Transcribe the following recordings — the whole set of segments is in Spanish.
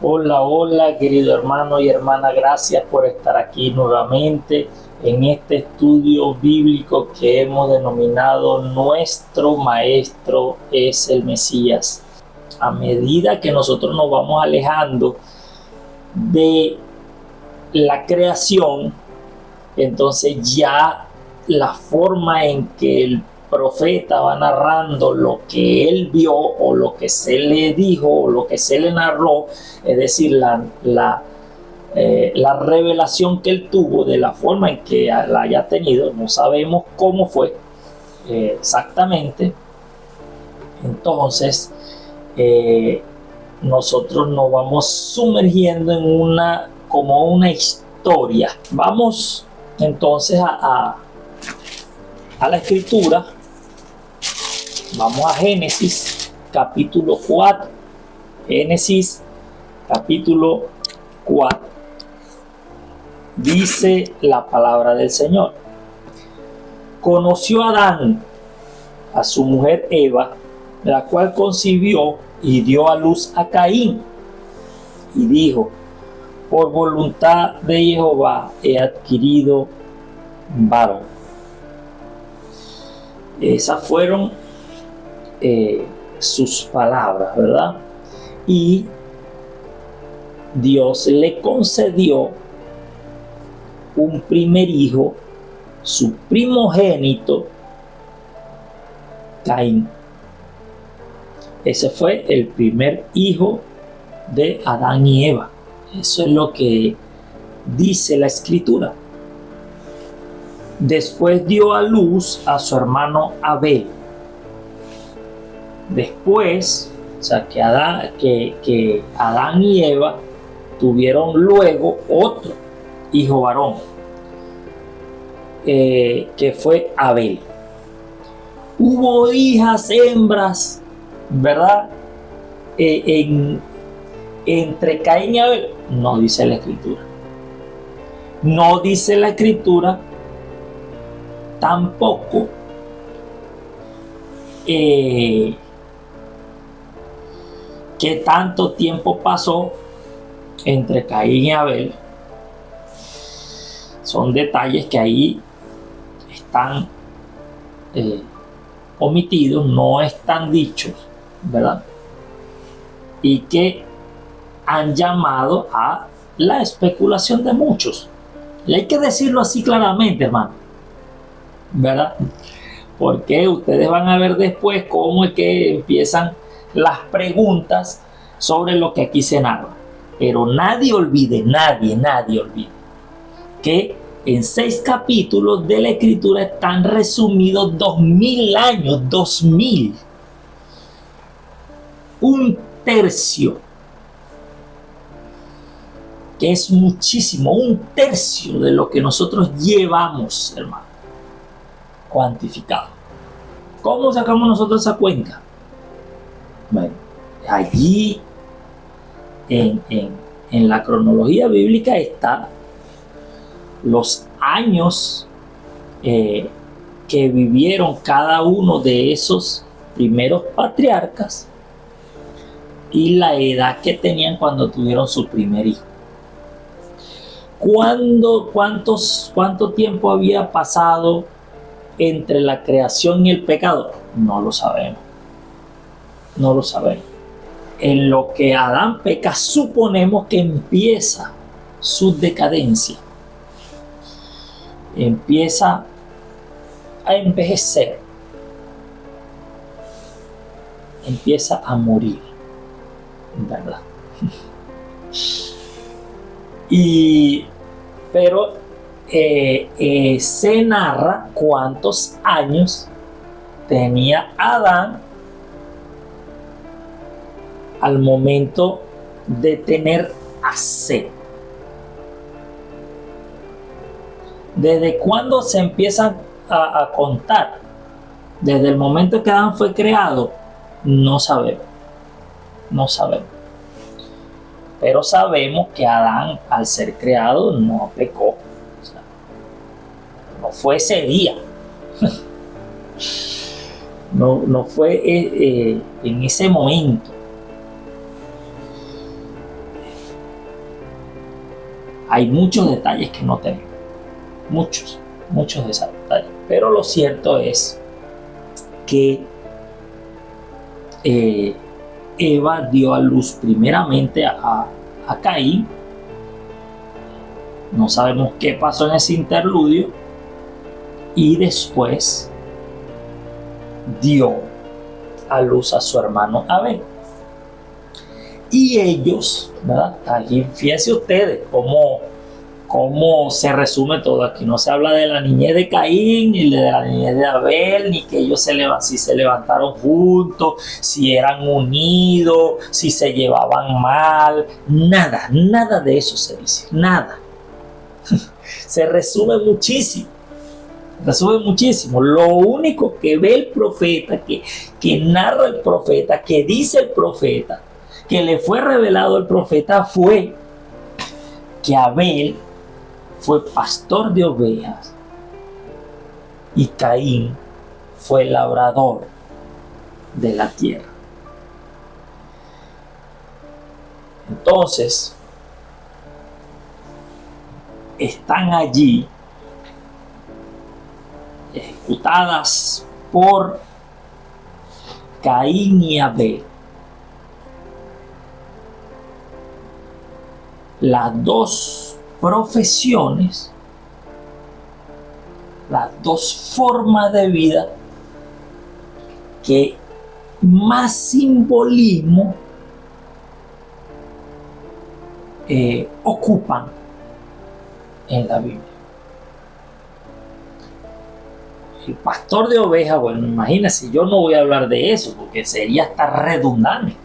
Hola, hola, querido hermano y hermana, gracias por estar aquí nuevamente en este estudio bíblico que hemos denominado Nuestro Maestro es el Mesías. A medida que nosotros nos vamos alejando de la creación, entonces ya la forma en que el profeta va narrando lo que él vio o lo que se le dijo o lo que se le narró, es decir, la revelación que él tuvo, de la forma en que la haya tenido, no sabemos cómo fue exactamente. Entonces nosotros nos vamos sumergiendo en como una historia. Vamos entonces a la escritura. Vamos a Génesis capítulo 4. Génesis capítulo 4. Dice la palabra del Señor: conoció Adán a su mujer Eva, la cual concibió y dio a luz a Caín, y dijo: por voluntad de Jehová he adquirido varón. Esas fueron sus palabras, ¿verdad? Y Dios le concedió un primer hijo, su primogénito, Caín. Ese fue el primer hijo de Adán y Eva. Eso es lo que dice la escritura. Después dio a luz a su hermano Abel. Después, o sea, que Adán y Eva tuvieron luego otro hijo varón, que fue Abel. Hubo hijas hembras, ¿verdad? Entre Caín y Abel. No dice la escritura. No dice la escritura tampoco qué tanto tiempo pasó entre Caín y Abel. Son detalles que ahí están omitidos, no están dichos, ¿verdad? Y que han llamado a la especulación de muchos. Y hay que decirlo así claramente, hermano, ¿verdad? Porque ustedes van a ver después cómo es que empiezan las preguntas sobre lo que aquí se narra. Pero nadie olvide que en 6 capítulos de la escritura están resumidos 2000 años, 2000. Un tercio, que es muchísimo, un tercio de lo que nosotros llevamos, hermano, cuantificado. ¿Cómo sacamos nosotros esa cuenta? Bueno, allí en la cronología bíblica está los años que vivieron cada uno de esos primeros patriarcas y la edad que tenían cuando tuvieron su primer hijo. ¿Cuánto tiempo había pasado entre la creación y el pecado? No lo sabemos. No lo sabemos. En lo que Adán peca, suponemos que empieza su decadencia. Empieza a envejecer. Empieza a morir, ¿verdad? Pero se narra cuántos años tenía Adán al momento de tener a Set. ¿Desde cuándo se empiezan a contar? Desde el momento que Adán fue creado, no sabemos. No sabemos. Pero sabemos que Adán, al ser creado, no pecó. O sea, no fue ese día. no fue en ese momento. Hay muchos detalles que no tenemos, muchos de esos detalles, pero lo cierto es que Eva dio a luz primeramente a Caín. No sabemos qué pasó en ese interludio, y después dio a luz a su hermano Abel. Y ellos, ¿verdad? Aquí fíjense ustedes cómo se resume todo. Aquí no se habla de la niñez de Caín, ni de la niñez de Abel, ni que ellos si se levantaron juntos, si eran unidos, si se llevaban mal. Nada de eso se dice, nada. Se resume muchísimo. Lo único que ve el profeta, que narra el profeta, que dice el profeta, que le fue revelado al profeta, fue que Abel fue pastor de ovejas y Caín fue labrador de la tierra. Entonces, están allí ejecutadas por Caín y Abel las dos profesiones, las dos formas de vida que más simbolismo ocupan en la Biblia. El pastor de ovejas, bueno, imagínense, yo no voy a hablar de eso porque sería hasta redundante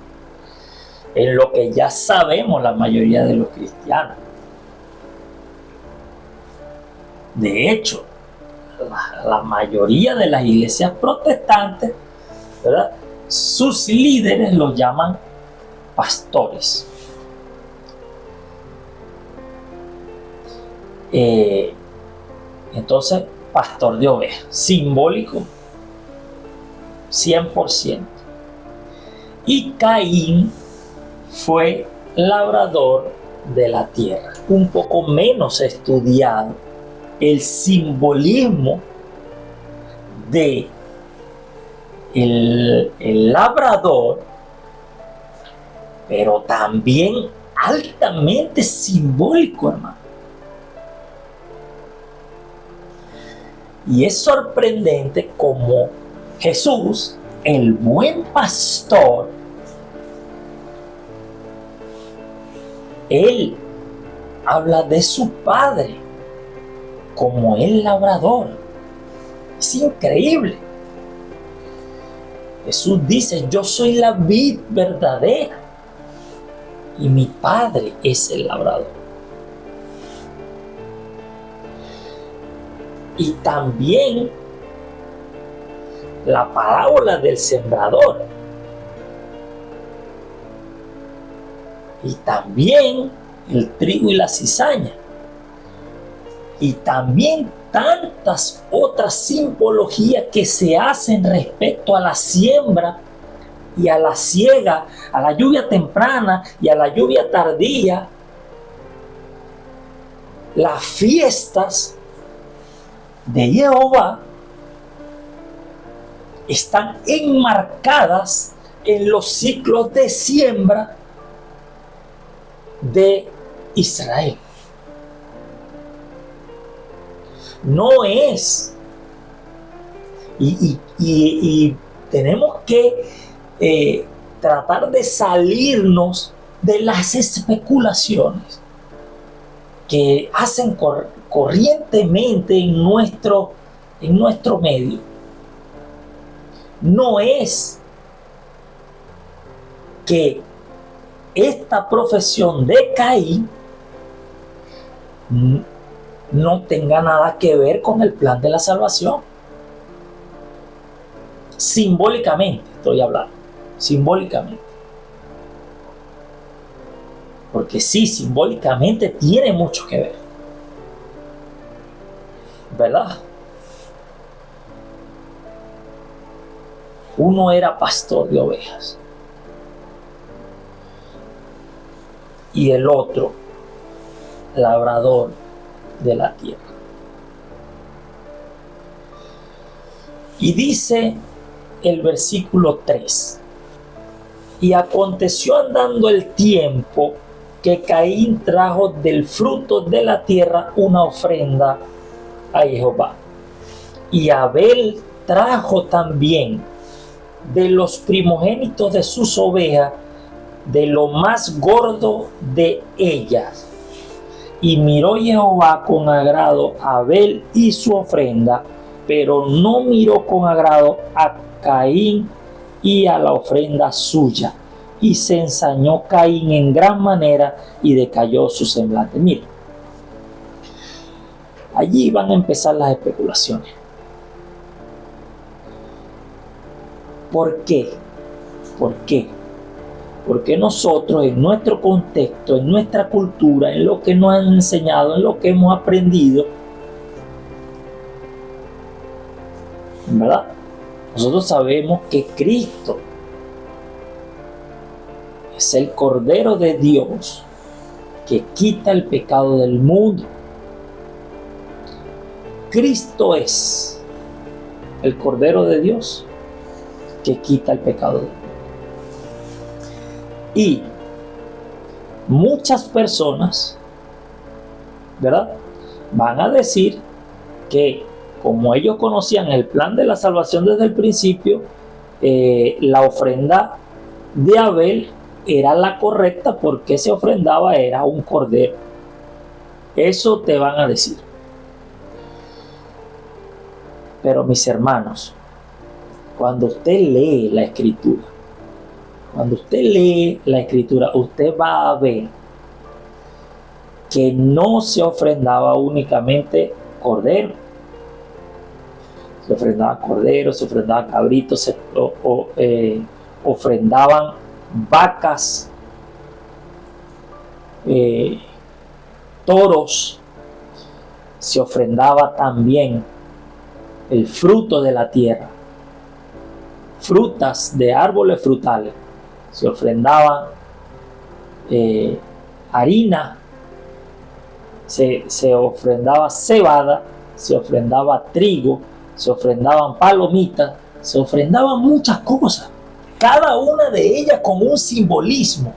en lo que ya sabemos la mayoría de los cristianos. De hecho, la mayoría de las iglesias protestantes, ¿verdad?, sus líderes los llaman pastores. Entonces, pastor de ovejas, simbólico 100%. Y Caín fue labrador de la tierra. Un poco menos estudiado el simbolismo de el labrador, pero también altamente simbólico, hermano. Y es sorprendente cómo Jesús, el buen pastor, él habla de su padre como el labrador. Es increíble. Jesús dice: yo soy la vid verdadera y mi padre es el labrador. Y también la parábola del sembrador. Y también el trigo y la cizaña. Y también tantas otras simbologías que se hacen respecto a la siembra y a la siega, a la lluvia temprana y a la lluvia tardía. Las fiestas de Jehová están enmarcadas en los ciclos de siembra de Israel. No es, y tenemos que tratar de salirnos de las especulaciones que hacen corrientemente en nuestro medio. No es que esta profesión de Caín no tenga nada que ver con el plan de la salvación. Simbólicamente estoy hablando, simbólicamente. Porque sí, simbólicamente tiene mucho que ver, ¿verdad? Uno era pastor de ovejas y el otro labrador de la tierra. Y dice el versículo 3: y aconteció andando el tiempo que Caín trajo del fruto de la tierra una ofrenda a Jehová. Y Abel trajo también de los primogénitos de sus ovejas, de lo más gordo de ellas. Y miró Jehová con agrado a Abel y su ofrenda, pero no miró con agrado a Caín y a la ofrenda suya. Y se ensañó Caín en gran manera y decayó su semblante. Mira, allí van a empezar las especulaciones. ¿Por qué? ¿Por qué? Porque nosotros, en nuestro contexto, en nuestra cultura, en lo que nos han enseñado, en lo que hemos aprendido, ¿verdad? Nosotros sabemos que Cristo es el Cordero de Dios que quita el pecado del mundo. Cristo es el Cordero de Dios que quita el pecado del mundo. Y muchas personas, ¿verdad?, van a decir que como ellos conocían el plan de la salvación desde el principio, la ofrenda de Abel era la correcta porque se ofrendaba era un cordero. Eso te van a decir. Pero mis hermanos, cuando usted lee la Escritura, usted va a ver que no se ofrendaba únicamente cordero. Se ofrendaba cordero, se ofrendaba cabrito, se ofrendaban vacas, toros, se ofrendaba también el fruto de la tierra, frutas de árboles frutales, se ofrendaban harina, se ofrendaba cebada, se ofrendaba trigo, se ofrendaban palomitas, se ofrendaban muchas cosas, cada una de ellas con un simbolismo,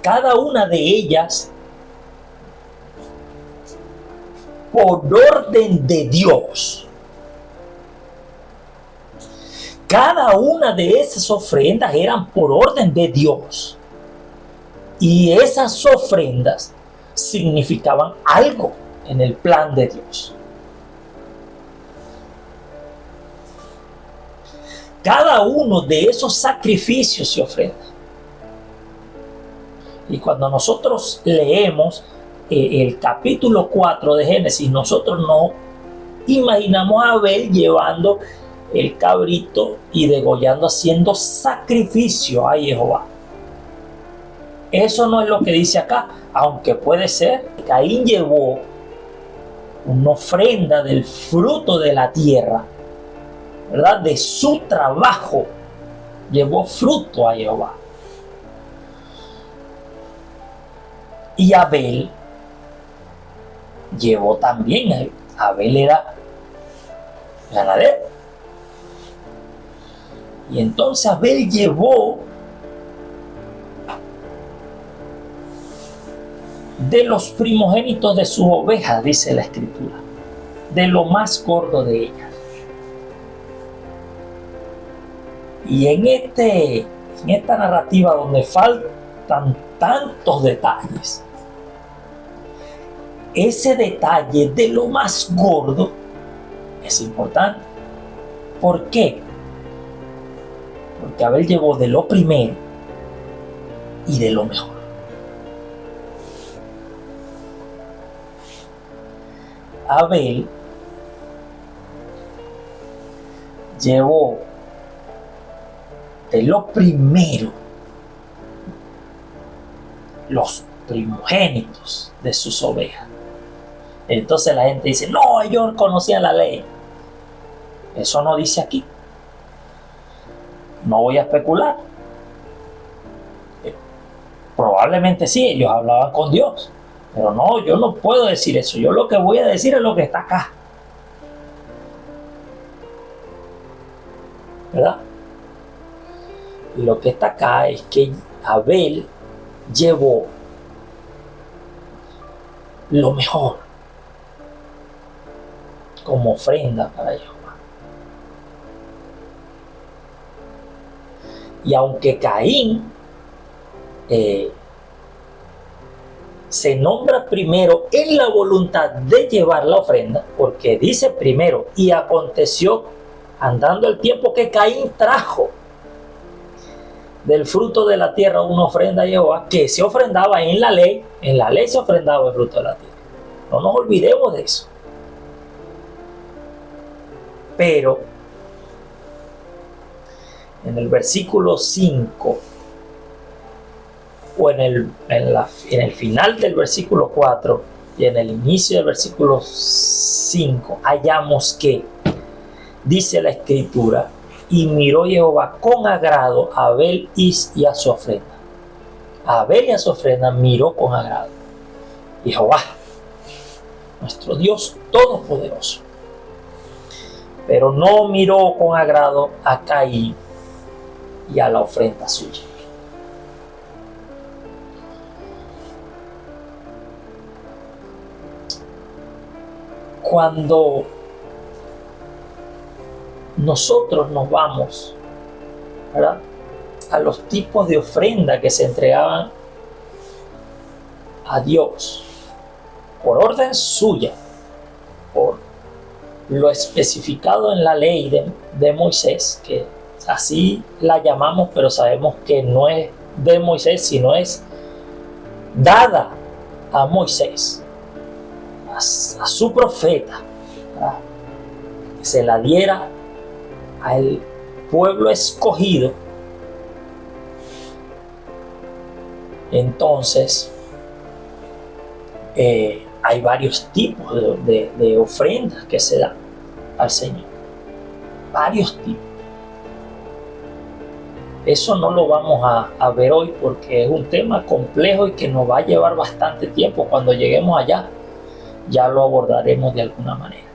cada una de ellas por orden de Dios. Cada una de esas ofrendas eran por orden de Dios. Y esas ofrendas significaban algo en el plan de Dios. Cada uno de esos sacrificios y ofrendas. Y cuando nosotros leemos el capítulo 4 de Génesis, nosotros no imaginamos a Abel llevando el cabrito y degollando, haciendo sacrificio a Jehová. Eso no es lo que dice acá, aunque puede ser. Caín llevó una ofrenda del fruto de la tierra, ¿verdad? De su trabajo, llevó fruto a Jehová. Y Abel llevó también, Abel era ganadero. Y entonces Abel llevó de los primogénitos de sus ovejas, dice la Escritura, de lo más gordo de ellas. Y en esta narrativa donde faltan tantos detalles, ese detalle de lo más gordo es importante. ¿Por qué? Porque Abel llevó de lo primero y de lo mejor. Abel llevó de lo primero, los primogénitos de sus ovejas. Entonces la gente dice, no, ellos conocían la ley. Eso no dice aquí. No voy a especular. Probablemente sí, ellos hablaban con Dios. Pero no, yo no puedo decir eso. Yo lo que voy a decir es lo que está acá. ¿Verdad? Y lo que está acá es que Abel llevó lo mejor como ofrenda para Jehová. Y aunque Caín se nombra primero en la voluntad de llevar la ofrenda, porque dice primero, y aconteció andando el tiempo que Caín trajo del fruto de la tierra una ofrenda a Jehová, que se ofrendaba en la ley se ofrendaba el fruto de la tierra. No nos olvidemos de eso. Pero en el versículo 5 o en el final del versículo 4 y en el inicio del versículo 5 hallamos que dice la escritura: y miró Jehová con agrado a Abel y a su ofrenda. A Abel y a su ofrenda miró con agrado. Y Jehová, nuestro Dios todopoderoso, pero no miró con agrado a Caín y a la ofrenda suya. Cuando nosotros nos vamos, ¿verdad?, a los tipos de ofrenda que se entregaban a Dios por orden suya, por lo especificado en la ley de Moisés, que así la llamamos, pero sabemos que no es de Moisés, sino es dada a Moisés, a su profeta, ¿verdad?, que se la diera al pueblo escogido. Entonces hay varios tipos de ofrendas que se dan al Señor, varios tipos. Eso no lo vamos a ver hoy porque es un tema complejo y que nos va a llevar bastante tiempo. Cuando lleguemos allá ya lo abordaremos de alguna manera.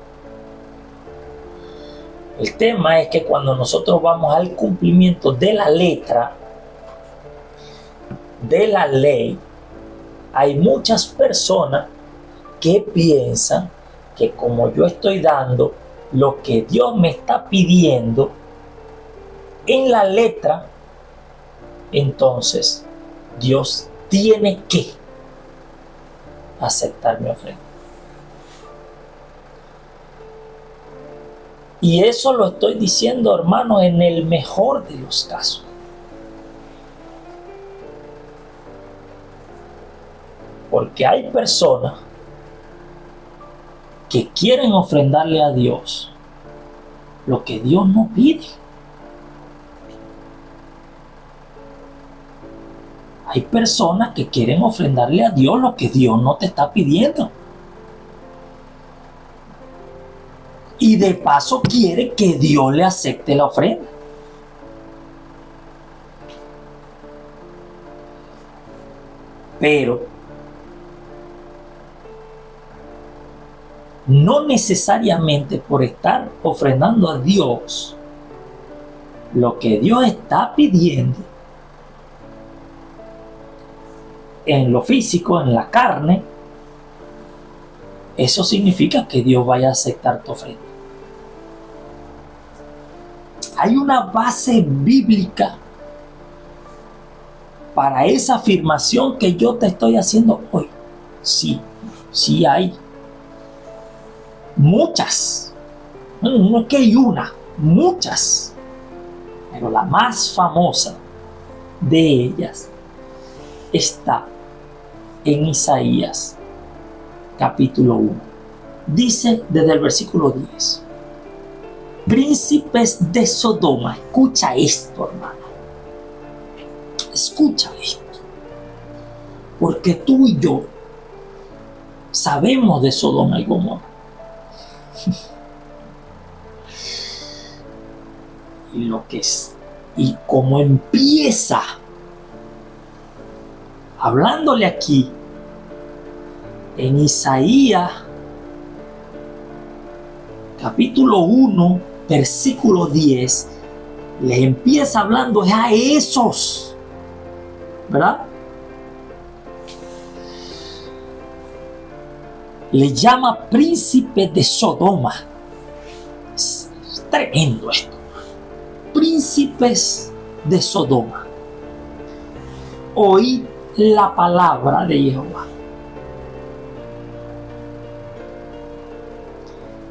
El tema es que cuando nosotros vamos al cumplimiento de la letra de la ley, hay muchas personas que piensan que como yo estoy dando lo que Dios me está pidiendo en la letra, entonces Dios tiene que aceptar mi ofrenda. Y eso lo estoy diciendo, hermano, en el mejor de los casos. Porque hay personas que quieren ofrendarle a Dios lo que Dios no pide. Hay personas que quieren ofrendarle a Dios lo que Dios no te está pidiendo. Y de paso quiere que Dios le acepte la ofrenda. Pero no necesariamente por estar ofrendando a Dios lo que Dios está pidiendo en lo físico, en la carne, eso significa que Dios vaya a aceptar tu ofrenda. Hay una base bíblica para esa afirmación que yo te estoy haciendo hoy. Sí, sí hay. Muchas. No es que hay una, muchas. Pero la más famosa de ellas está en Isaías capítulo 1. Dice desde el versículo 10: príncipes de Sodoma, escucha esto, hermano. Escucha esto. Porque tú y yo sabemos de Sodoma y Gomorra. Y lo que Y como empieza hablándole aquí en Isaías capítulo 1, versículo 10, les empieza hablando a esos, ¿verdad? Le llama príncipes de Sodoma. Es tremendo esto. Príncipes de Sodoma, oíd la palabra de Jehová.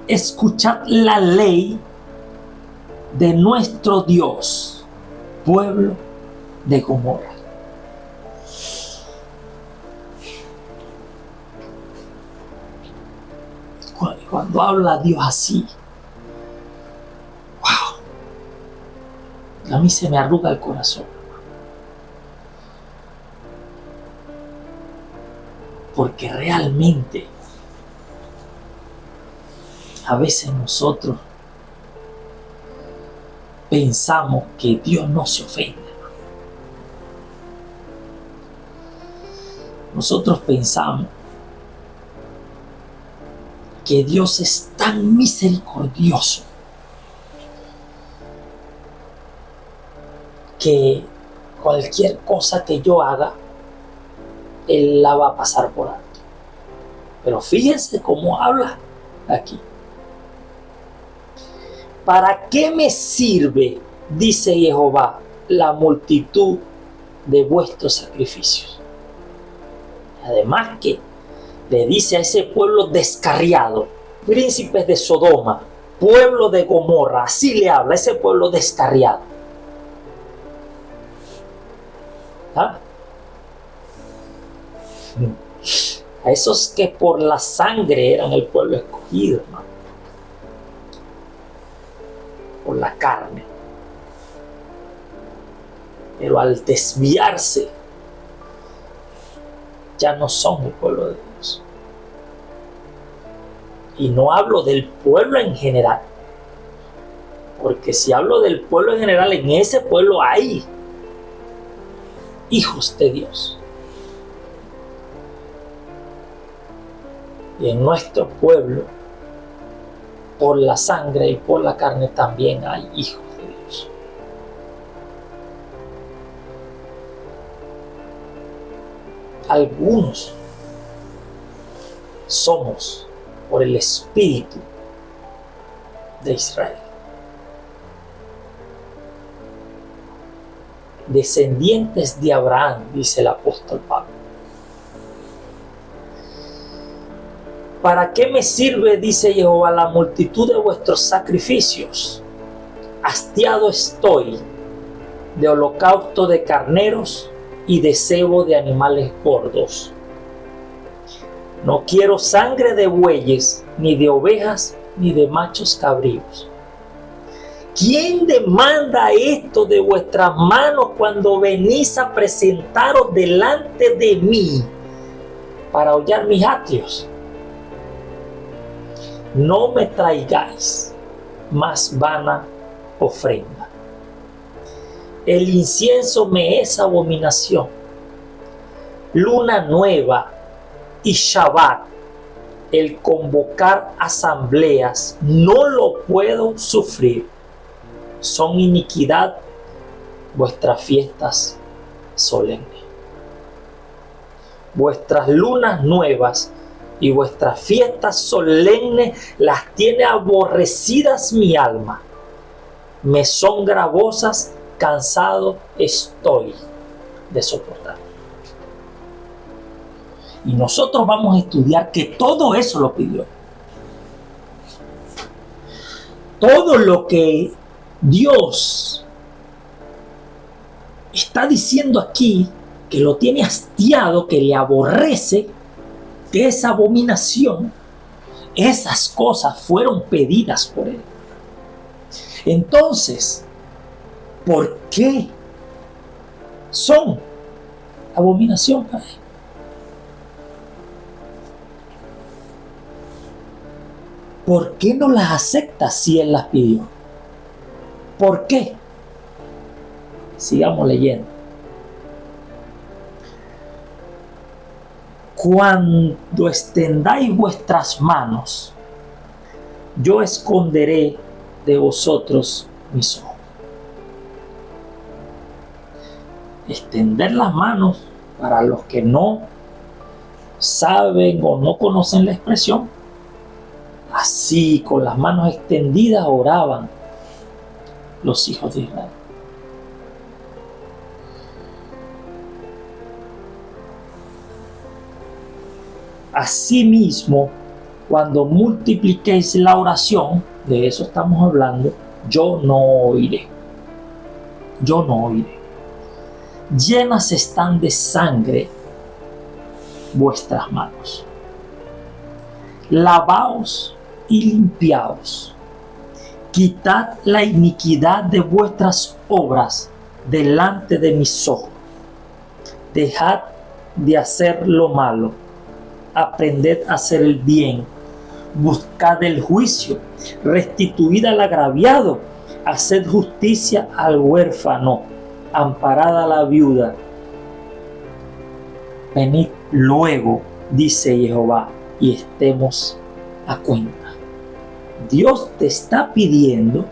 Escuchad la ley de nuestro Dios, pueblo de Gomorra. Cuando habla Dios así, wow, a mí se me arruga el corazón. Porque realmente a veces nosotros pensamos que Dios no se ofende. Nosotros pensamos que Dios es tan misericordioso que cualquier cosa que yo haga, Él la va a pasar por alto. Pero fíjense cómo habla aquí. ¿Para qué me sirve, dice Jehová, la multitud de vuestros sacrificios? Además que le dice a ese pueblo descarriado, príncipes de Sodoma, pueblo de Gomorra, así le habla a ese pueblo descarriado. ¿Ah? A esos que por la sangre eran el pueblo escogido, ¿no? Por la carne. Pero al desviarse, ya no son el pueblo de Dios. Y no hablo del pueblo en general, porque si hablo del pueblo en general, en ese pueblo hay hijos de Dios. Y en nuestro pueblo, por la sangre y por la carne, también hay hijos de Dios. Algunos somos por el Espíritu de Israel, descendientes de Abraham, dice el apóstol Pablo. ¿Para qué me sirve, dice Jehová, la multitud de vuestros sacrificios? Hastiado estoy de holocausto de carneros y de cebo de animales gordos. No quiero sangre de bueyes, ni de ovejas, ni de machos cabríos. ¿Quién demanda esto de vuestras manos cuando venís a presentaros delante de mí para hollar mis atrios? No me traigáis más vana ofrenda. El incienso me es abominación. Luna nueva y Shabbat, el convocar asambleas, no lo puedo sufrir. Son iniquidad vuestras fiestas solemnes. Vuestras lunas nuevas y vuestras fiestas solemnes las tiene aborrecidas mi alma. Me son gravosas, cansado estoy de soportar. Y nosotros vamos a estudiar que todo eso lo pidió. Todo lo que Dios está diciendo aquí, que lo tiene hastiado, que le aborrece, que es abominación, esas cosas fueron pedidas por Él. Entonces, ¿por qué son abominación para Él? ¿Por qué no las acepta si Él las pidió? ¿Por qué? Sigamos leyendo. Cuando extendáis vuestras manos, yo esconderé de vosotros mis ojos. Extender las manos, para los que no saben o no conocen la expresión, así con las manos extendidas oraban los hijos de Israel. Asimismo, cuando multipliquéis la oración, de eso estamos hablando, yo no oiré. Yo no oiré. Llenas están de sangre vuestras manos. Lavaos y limpiaos. Quitad la iniquidad de vuestras obras delante de mis ojos. Dejad de hacer lo malo. Aprended a hacer el bien. Buscad el juicio. Restituid al agraviado. Haced justicia al huérfano. Amparad a la viuda. Venid luego, dice Jehová, y estemos a cuenta. Dios te está pidiendo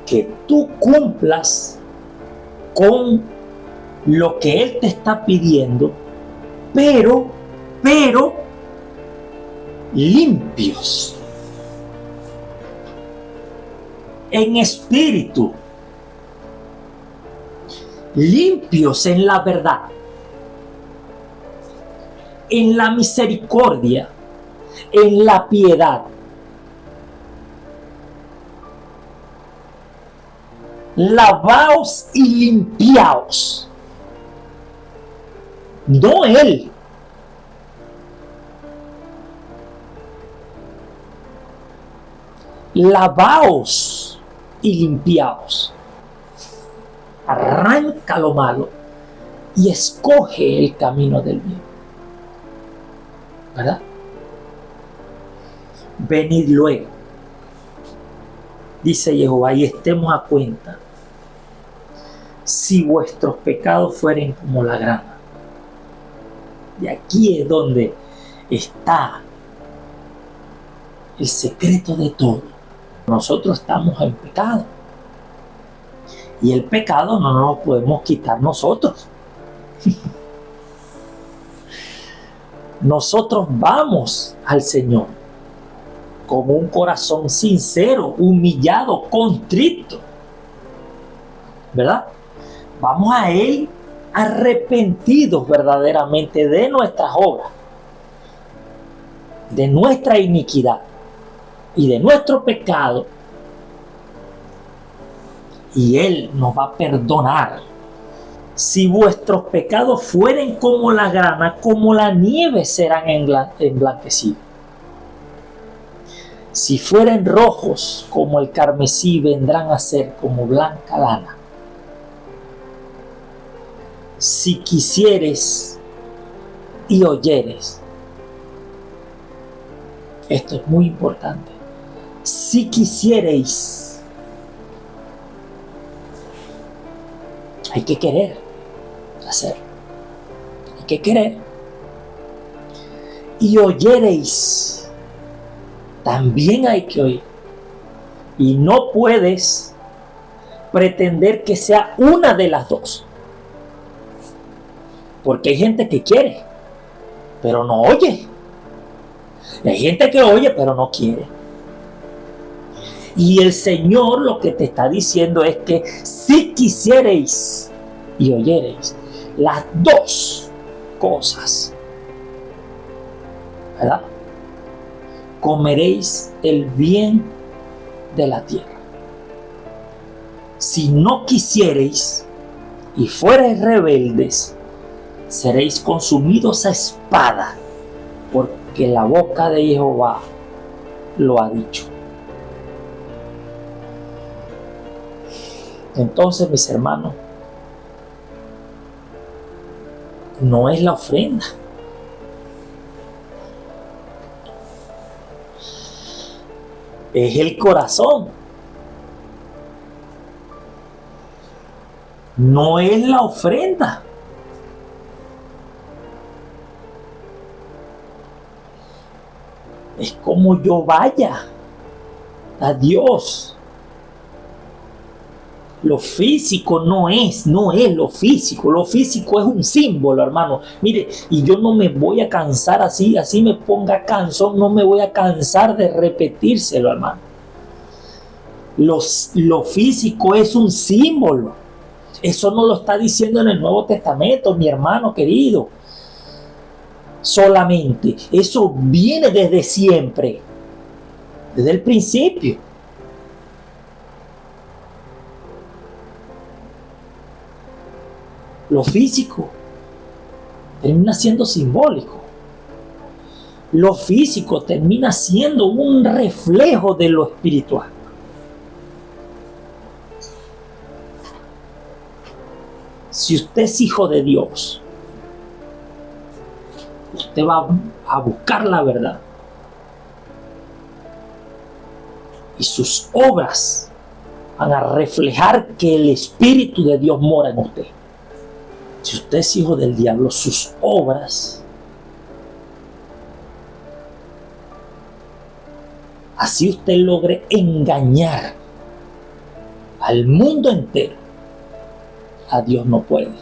que tú cumplas con lo que Él te está pidiendo, pero limpios en espíritu, limpios en la verdad, en la misericordia, en la piedad. Lavaos y limpiaos. No Él. Lavaos y limpiaos. Arranca lo malo y escoge el camino del bien. ¿Verdad? Venid luego, dice Jehová, y estemos a cuenta. Si vuestros pecados fueren como la grana. Y aquí es donde está el secreto de todo. Nosotros estamos en pecado. Y el pecado no nos lo podemos quitar nosotros. Nosotros vamos al Señor con un corazón sincero, humillado, contrito. ¿Verdad? Vamos a Él arrepentidos verdaderamente de nuestras obras, de nuestra iniquidad y de nuestro pecado. Y Él nos va a perdonar. Si vuestros pecados fueren como la grana, como la nieve serán emblanquecidos. Si fueren rojos como el carmesí, vendrán a ser como blanca lana. Si quisieres y oyeres, esto es muy importante, si quisiereis, hay que querer hacer, hay que querer, y oyereis, también hay que oír, y no puedes pretender que sea una de las dos. Porque hay gente que quiere, pero no oye. Y hay gente que oye, pero no quiere. Y el Señor lo que te está diciendo es que si quisiereis y oyereis las dos cosas, ¿verdad? Comeréis el bien de la tierra. Si no quisiereis y fuereis rebeldes, seréis consumidos a espada, porque la boca de Jehová lo ha dicho. Entonces, mis hermanos, no es la ofrenda, es el corazón. no es la ofrenda. Es como yo vaya a Dios. Lo físico no es lo físico. Lo físico es un símbolo, hermano. Mire, y yo no me voy a cansar así me ponga cansón, no me voy a cansar de repetírselo, hermano. Lo físico es un símbolo. Eso no lo está diciendo en el Nuevo Testamento, mi hermano querido. Solamente. Eso viene desde siempre. Desde el principio. Lo físico termina siendo simbólico. Lo físico termina siendo un reflejo de lo espiritual. Si usted es hijo de Dios, usted va a buscar la verdad. Y sus obras van a reflejar que el Espíritu de Dios mora en usted. Si usted es hijo del diablo, sus obras, así usted logre engañar al mundo entero, a Dios no puede.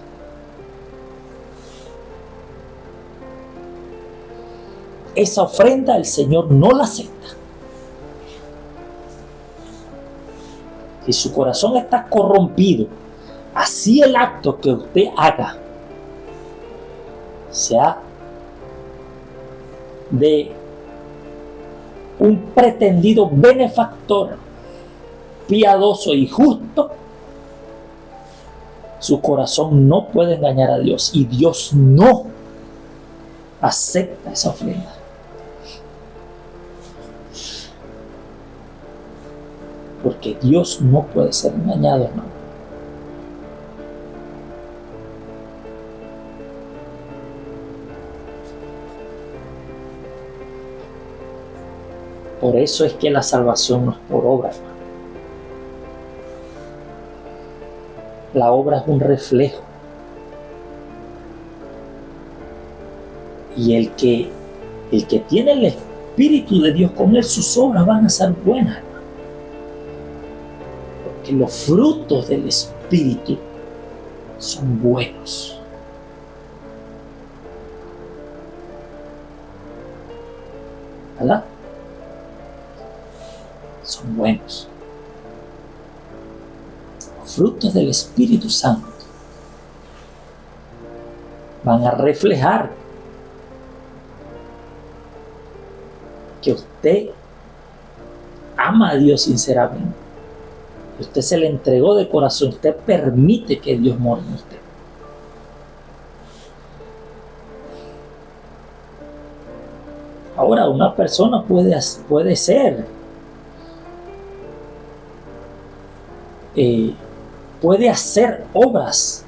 Esa ofrenda el Señor no la acepta. Si su corazón está corrompido, así el acto que usted haga sea de un pretendido benefactor piadoso y justo, su corazón no puede engañar a Dios y Dios no acepta esa ofrenda. Porque Dios no puede ser engañado, hermano. Por eso es que la salvación no es por obra, hermano. La obra es un reflejo. Y el que tiene el Espíritu de Dios con él, sus obras van a ser buenas, hermano. Porque los frutos del Espíritu son buenos. ¿Verdad? Son buenos. Los frutos del Espíritu Santo van a reflejar que usted ama a Dios sinceramente. Usted se le entregó de corazón. Usted permite que Dios more en usted. Ahora, una persona puede hacer obras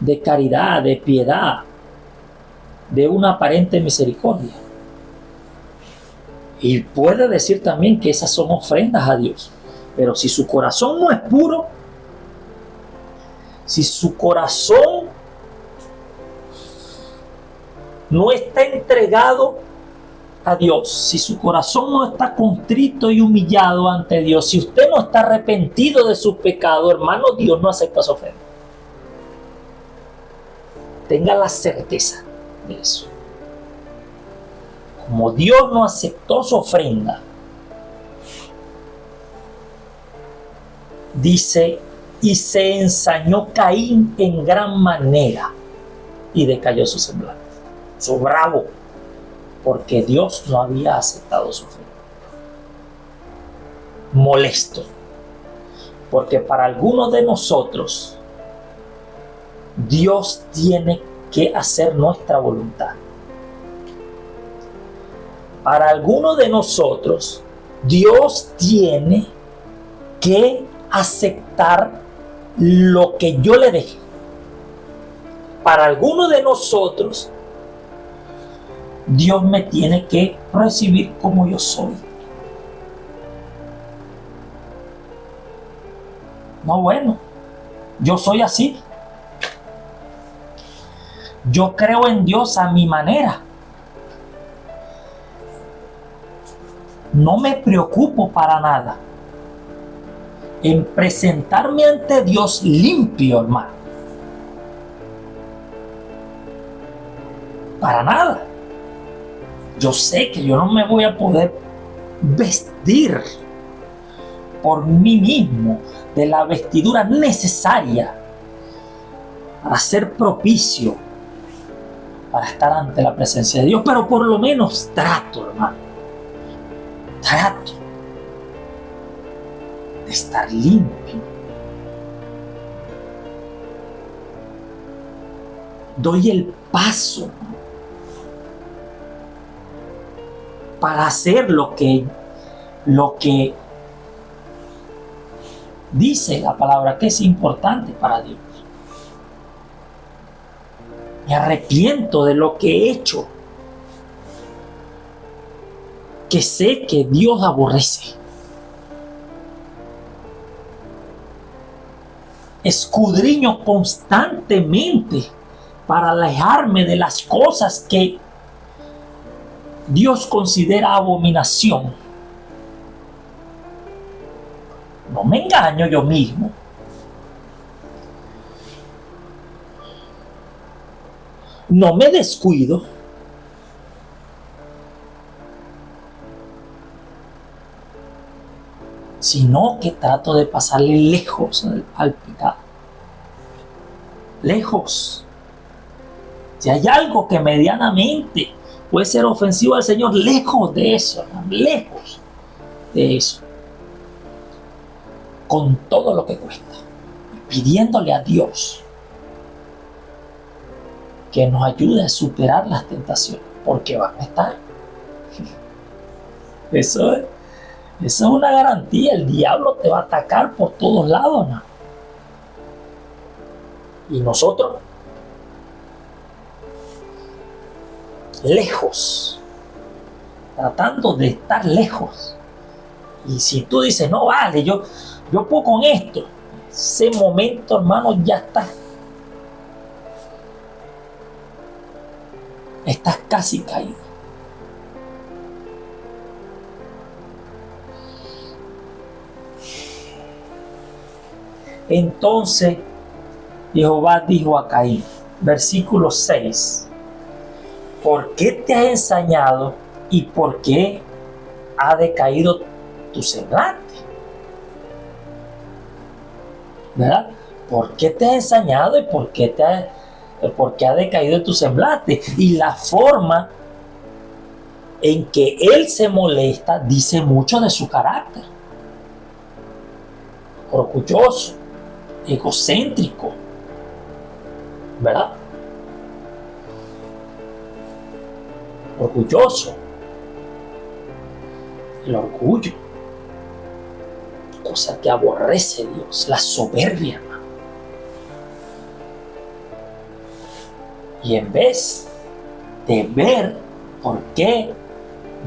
de caridad, de piedad, de una aparente misericordia. Y puede decir también que esas son ofrendas a Dios. Pero si su corazón no es puro, si su corazón no está entregado a Dios, si su corazón no está contrito y humillado ante Dios, si usted no está arrepentido de sus pecados, hermano, Dios no acepta su ofrenda. Tenga la certeza de eso. Como Dios no aceptó su ofrenda, dice, y se ensañó Caín en gran manera y decayó su semblante. Su bravo, porque Dios no había aceptado su ofrenda. Molesto, porque para algunos de nosotros Dios tiene que hacer nuestra voluntad. Para algunos de nosotros, Dios tiene que aceptar lo que yo le dé. Para algunos de nosotros, Dios me tiene que recibir como yo soy. No, bueno, yo soy así. Yo creo en Dios a mi manera. No me preocupo para nada en presentarme ante Dios limpio, hermano. Para nada. Yo sé que yo no me voy a poder vestir por mí mismo de la vestidura necesaria para ser propicio para estar ante la presencia de Dios, pero por lo menos trato, hermano. Trato de estar limpio. Doy el paso para hacer lo que dice la palabra que es importante para Dios. Me arrepiento de lo que he hecho, que sé que Dios aborrece. Escudriño constantemente para alejarme de las cosas que Dios considera abominación. No me engaño yo mismo. No me descuido. Sino que trato de pasarle lejos al pecado. Lejos. Si hay algo que medianamente puede ser ofensivo al Señor, lejos de eso, hermano, lejos de eso. Con todo lo que cuesta. Pidiéndole a Dios que nos ayude a superar las tentaciones, porque van a estar. Eso es una garantía. El diablo te va a atacar por todos lados, ¿no? Y nosotros, lejos, tratando de estar lejos. Y si tú dices, no vale, yo puedo con esto, ese momento, hermano, ya estás casi caído. Entonces Jehová dijo a Caín, versículo 6, ¿por qué te has ensañado y por qué ha decaído tu semblante? ¿Verdad? ¿Por qué te has ensañado y por qué ha decaído tu semblante? Y la forma en que él se molesta dice mucho de su carácter. Orgulloso, egocéntrico, ¿verdad? Orgulloso. El orgullo, cosa que aborrece Dios, la soberbia, hermano. Y en vez de ver por qué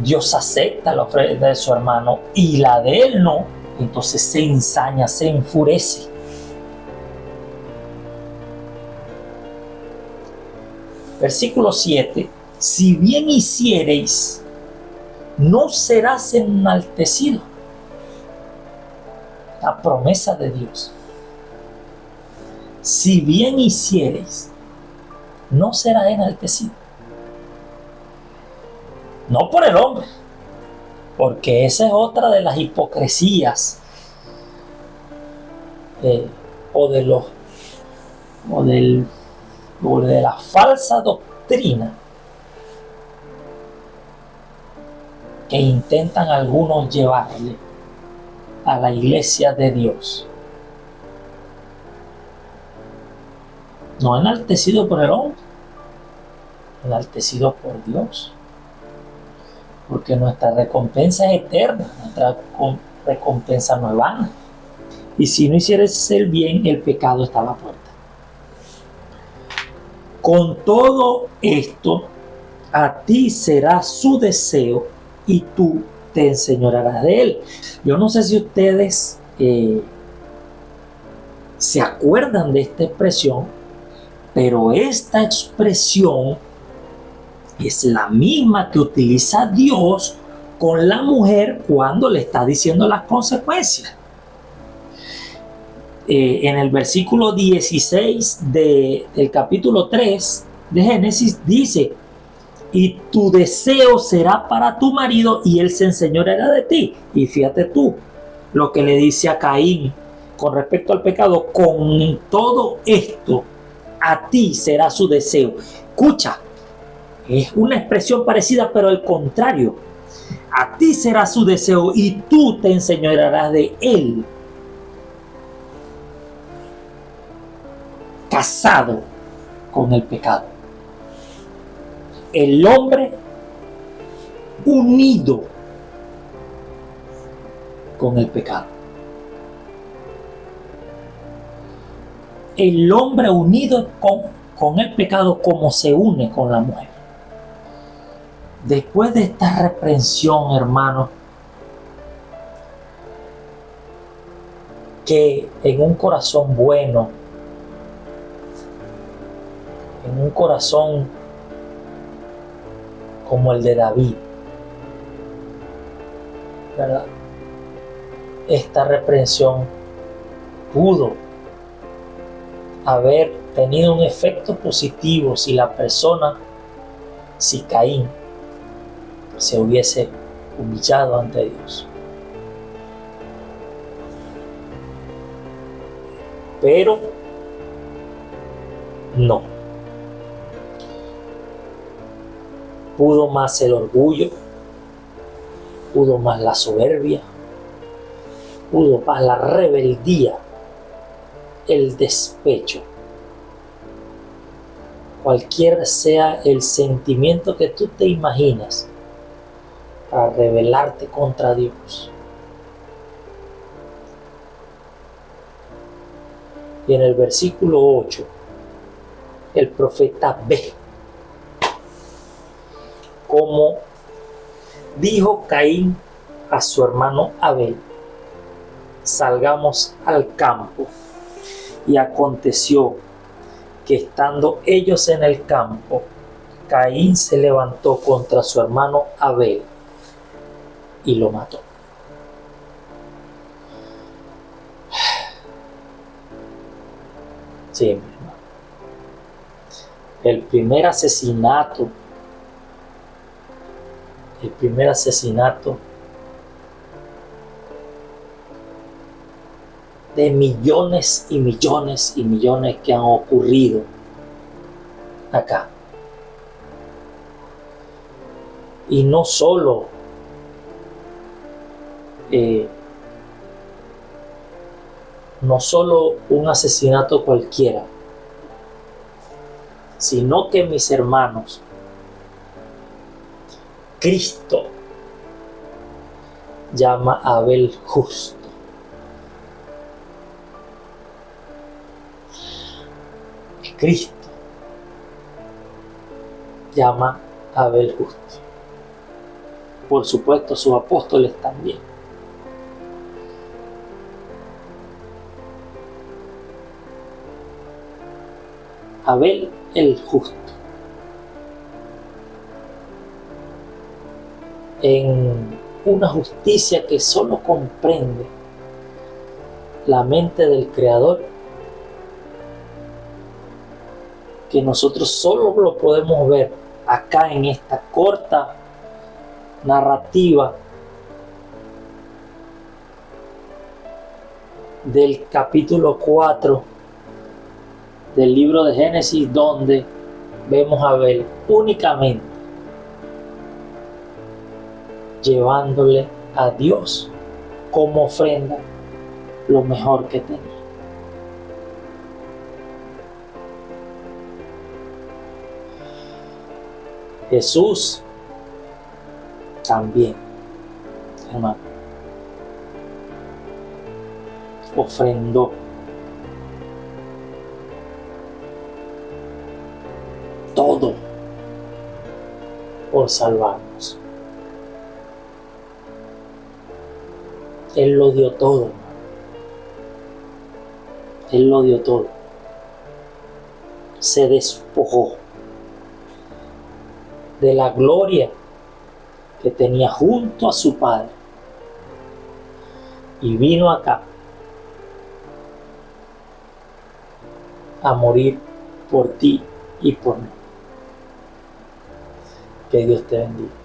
Dios acepta la ofrenda de su hermano y la de él no, entonces se ensaña, se enfurece. Versículo 7. Si bien hiciereis, no serás enaltecido. La promesa de Dios. Si bien hiciereis, no serás enaltecido. No por el hombre, porque esa es otra de las hipocresías o de la falsa doctrina que intentan algunos llevarle a la iglesia de Dios. No enaltecido por el hombre, enaltecido por Dios. Porque nuestra recompensa es eterna, nuestra recompensa no es vana. Y si no hicieres el bien, el pecado está a la puerta. Con todo esto, a ti será su deseo y tú te enseñorearás de él. Yo no sé si ustedes se acuerdan de esta expresión, pero esta expresión es la misma que utiliza Dios con la mujer cuando le está diciendo las consecuencias. En el versículo 16 del capítulo 3 de Génesis dice: y tu deseo será para tu marido y él se enseñoreará de ti. Y fíjate tú lo que le dice a Caín con respecto al pecado: con todo esto a ti será su deseo. Escucha, es una expresión parecida, pero al contrario. A ti será su deseo y tú te enseñorearás de él. Casado con el pecado. El hombre unido con el pecado. El hombre unido con el pecado como se une con la mujer. Después de esta reprensión, hermano, que en un corazón bueno, en un corazón como el de David, ¿verdad? Esta reprensión pudo haber tenido un efecto positivo si Caín se hubiese humillado ante Dios. Pero no. Pudo más el orgullo, pudo más la soberbia, pudo más la rebeldía, el despecho. Cualquier sea el sentimiento que tú te imaginas para rebelarte contra Dios. Y en el versículo 8, el profeta ve como dijo Caín a su hermano Abel: salgamos al campo. Y aconteció que estando ellos en el campo, Caín se levantó contra su hermano Abel y lo mató. Sí, mi hermano. El primer asesinato de millones y millones y millones que han ocurrido acá. Y no solo un asesinato cualquiera, sino que, mis hermanos, Cristo llama a Abel justo. Cristo llama a Abel justo. Por supuesto, sus apóstoles también. Abel el justo. En una justicia que solo comprende la mente del Creador, que nosotros solo lo podemos ver acá en esta corta narrativa del capítulo 4 del libro de Génesis, donde vemos a Abel únicamente llevándole a Dios como ofrenda lo mejor que tenía. Jesús también, hermano, ofrendó todo por salvarnos. Él lo dio todo. Él lo dio todo. Se despojó de la gloria que tenía junto a su Padre y vino acá a morir por ti y por mí. Que Dios te bendiga.